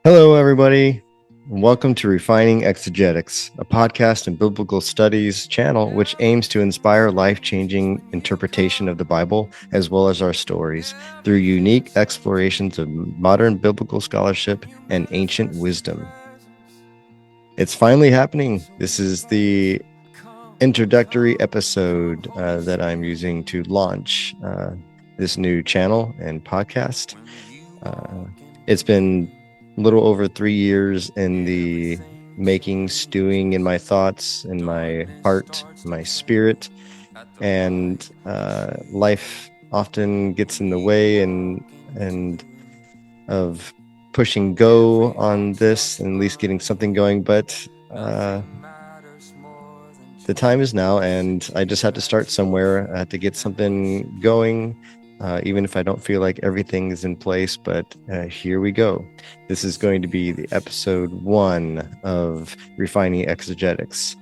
Hello, everybody. Welcome to Refining Exegetics, a podcast and biblical studies channel which aims to inspire life-changing interpretation of the Bible as well as our stories through unique explorations of modern biblical scholarship and ancient wisdom. It's finally happening. This is the introductory episode that I'm using to launch this new channel and podcast. It's been a little over 3 years in the making, stewing in my thoughts, in my heart, my spirit, and life often gets in the way and of pushing go on this and at least getting something going. But the time is now, and I just have to start somewhere. I have to get something going. Even if I don't feel like everything is in place, but here we go. This is going to be the episode 1 of Refining Exegetics.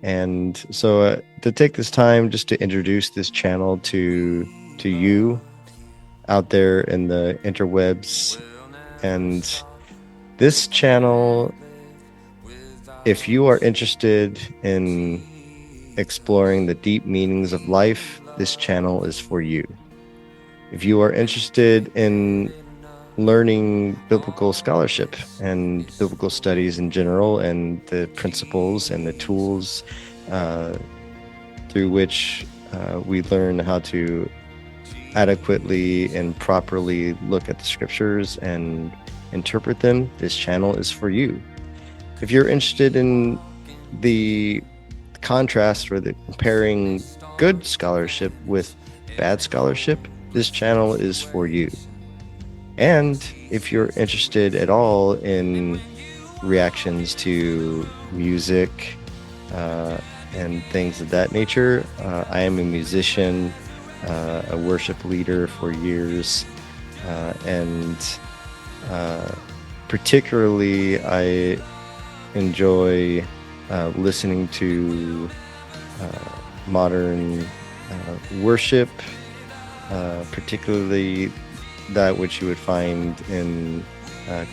And so to take this time just to introduce this channel to you out there in the interwebs. And this channel, if you are interested in exploring the deep meanings of life, this channel is for you. If you are interested in learning biblical scholarship and biblical studies in general, and the principles and the tools through which we learn how to adequately and properly look at the scriptures and interpret them, this channel is for you. If you're interested in the contrast or the comparing good scholarship with bad scholarship, this channel is for you. And if you're interested at all in reactions to music and things of that nature, I am a musician, a worship leader for years, and particularly I enjoy listening to modern worship, particularly that which you would find in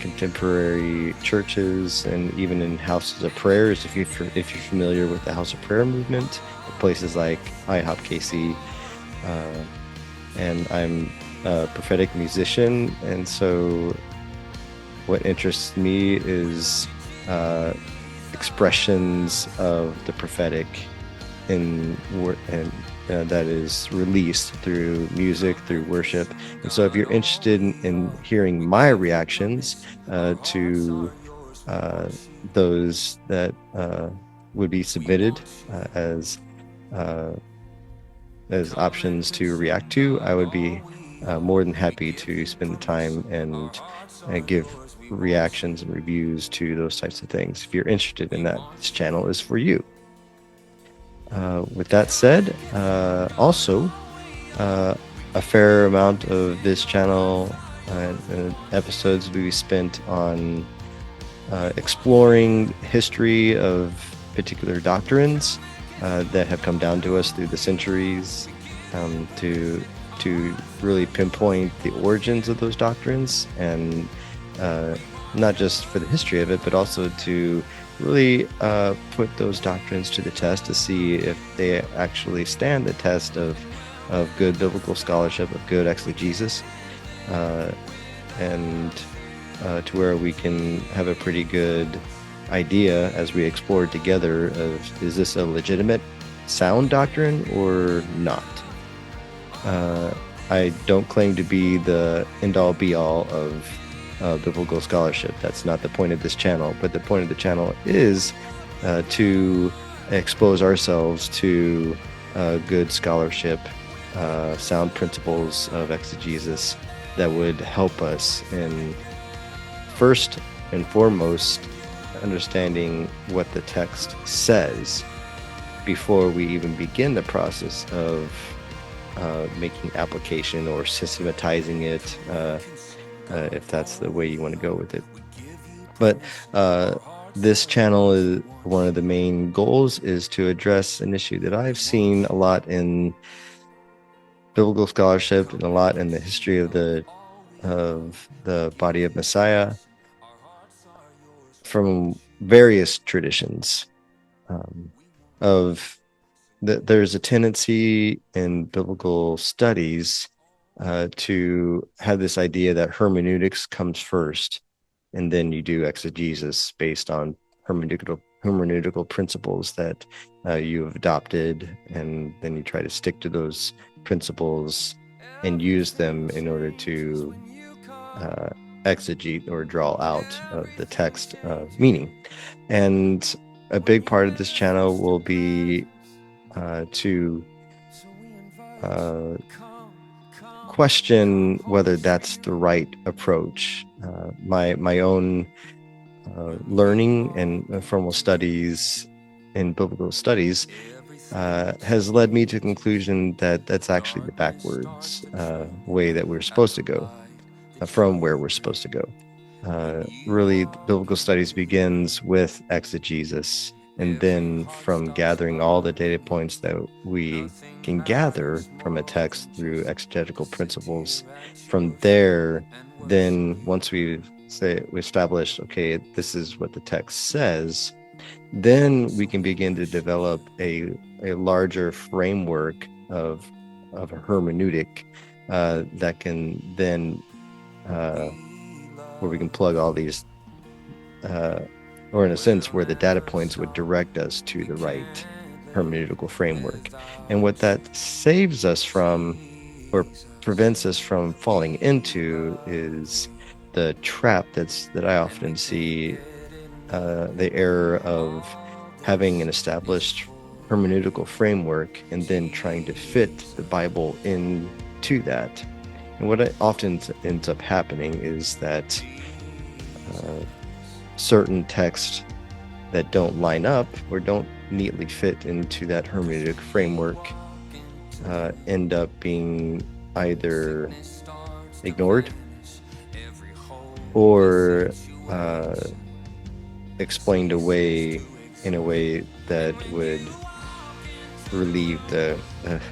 contemporary churches and even in houses of prayers. If you're familiar with the House of Prayer movement, places like IHOP KC, and I'm a prophetic musician, and so what interests me is expressions of the prophetic in that is released through music, through worship. And so if you're interested in hearing my reactions to those that would be submitted as options to react to, I would be more than happy to spend the time and give reactions and reviews to those types of things. If you're interested in that, this channel is for you. With that said, also a fair amount of this channel episodes will be spent on exploring history of particular doctrines that have come down to us through the centuries, to really pinpoint the origins of those doctrines, and not just for the history of it, but also to really put those doctrines to the test to see if they actually stand the test of good biblical scholarship, of good exegesis, and to where we can have a pretty good idea as we explore together of, is this a legitimate sound doctrine or not? I don't claim to be the end-all be-all of biblical scholarship. That's not the point of this channel, but the point of the channel is to expose ourselves to good scholarship, sound principles of exegesis that would help us in, first and foremost, understanding what the text says before we even begin the process of making application or systematizing it, if that's the way you want to go with it. But this channel, is one of the main goals is to address an issue that I've seen a lot in biblical scholarship and a lot in the history of the body of Messiah, from various traditions of there's a tendency in biblical studies to have this idea that hermeneutics comes first, and then you do exegesis based on hermeneutical principles that you have adopted, and then you try to stick to those principles and use them in order to exegete or draw out of the text meaning. And a big part of this channel will be to question whether that's the right approach. My own learning and formal studies in biblical studies has led me to the conclusion that that's actually the backwards way that we're supposed to go from where we're supposed to go. Really, biblical studies begins with exegesis, and then from gathering all the data points that we can gather from a text through exegetical principles. From there, then once we establish, okay, this is what the text says, then we can begin to develop a larger framework of a hermeneutic that can then where we can plug all these or in a sense where the data points would direct us to the right hermeneutical framework. And what that saves us from or prevents us from falling into is the trap that I often see, the error of having an established hermeneutical framework and then trying to fit the Bible into that. And what often ends up happening is that certain texts that don't line up or don't neatly fit into that hermeneutic framework end up being either ignored or explained away in a way that would relieve the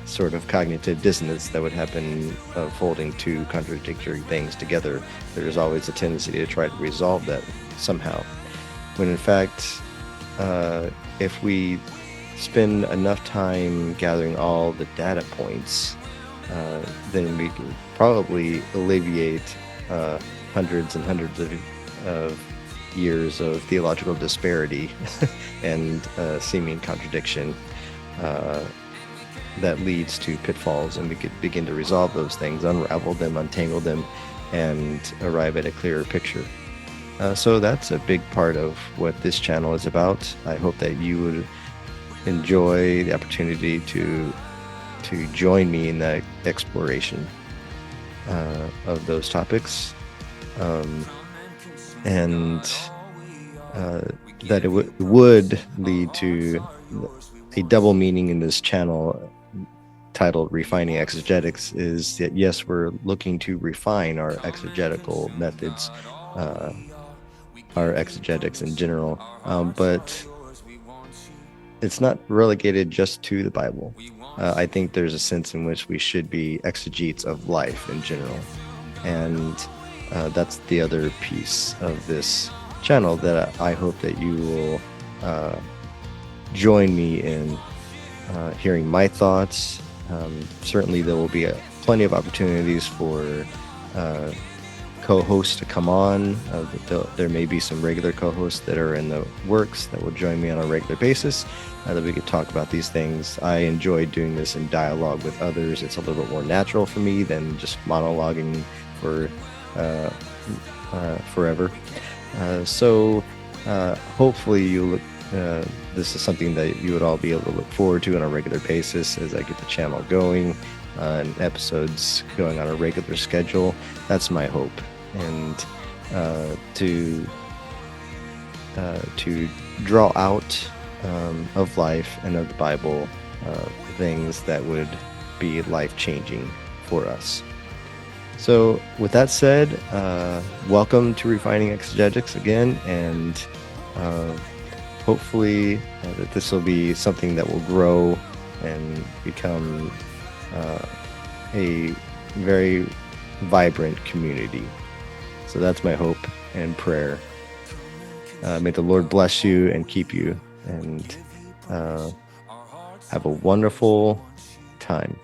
sort of cognitive dissonance that would happen of holding two contradictory things together. There's always a tendency to try to resolve that somehow, when in fact, if we spend enough time gathering all the data points, then we can probably alleviate hundreds and hundreds of years of theological disparity and seeming contradiction that leads to pitfalls, and we could begin to resolve those things, unravel them, untangle them, and arrive at a clearer picture. So that's a big part of what this channel is about. I hope that you would enjoy the opportunity to join me in that exploration of those topics, and that it would lead to a double meaning in this channel titled Refining Exegetics, is that yes, we're looking to refine our exegetical methods, our exegetics in general, but it's not relegated just to the Bible. I think there's a sense in which we should be exegetes of life in general, and that's the other piece of this channel that I hope that you will join me in hearing my thoughts. Certainly there will be plenty of opportunities for co-hosts to come on. There may be some regular co-hosts that are in the works that will join me on a regular basis, that we could talk about these things. I enjoy doing this in dialogue with others. It's a little bit more natural for me than just monologuing for forever. So hopefully this is something that you would all be able to look forward to on a regular basis as I get the channel going and episodes going on a regular schedule. That's my hope, and to draw out of life and of the Bible things that would be life-changing for us. So with that said, welcome to Refining Exegetics again, and hopefully that this will be something that will grow and become a very vibrant community. So that's my hope and prayer. May the Lord bless you and keep you, and have a wonderful time.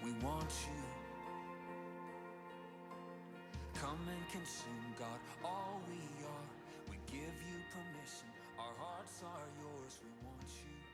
We want you. Come and consume, God, all we are. We give you permission. Our hearts are yours. We want you.